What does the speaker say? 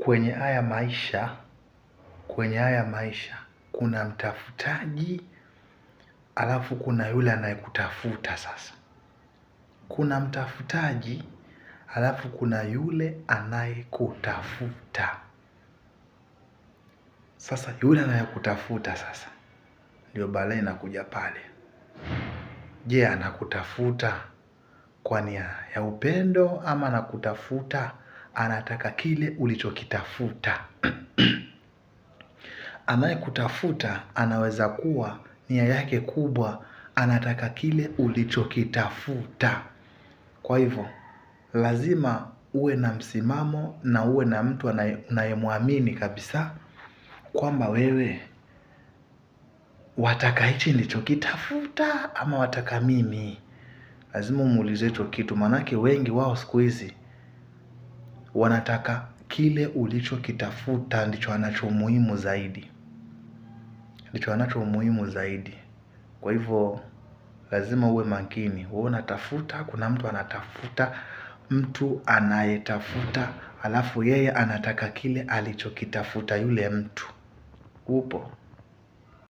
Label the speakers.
Speaker 1: kwenye haya maisha kuna mtafutaji, alafu kuna yule anayekutafuta. Sasa kuna mtafutaji, alafu kuna yule anayekutafuta. Sasa yule anayekutafuta sasa ndio balaa inakuja pale. Je, anakutafuta kwa nia ya upendo ama anakutafuta anataka kile ulichokitafuta? Anayekutafuta anaweza kuwa nia yake kubwa anataka kile ulichokitafuta. Kwa hivyo lazima uwe na msimamo na uwe na mtu unayemwamini kabisa kwamba wewe wataka hichi nilichokitafuta ama wataka mimi. Lazima umuulize hicho kitu, manake wengi wao siku hizi wanataka kile ulichokitafuta ndicho anacho muhimu zaidi. Kwa hivyo lazima uwe makini. Wewe unatafuta, kuna mtu anatafuta, mtu anayetafuta, alafu yeye anataka kile alichokitafuta yule mtu. Upo?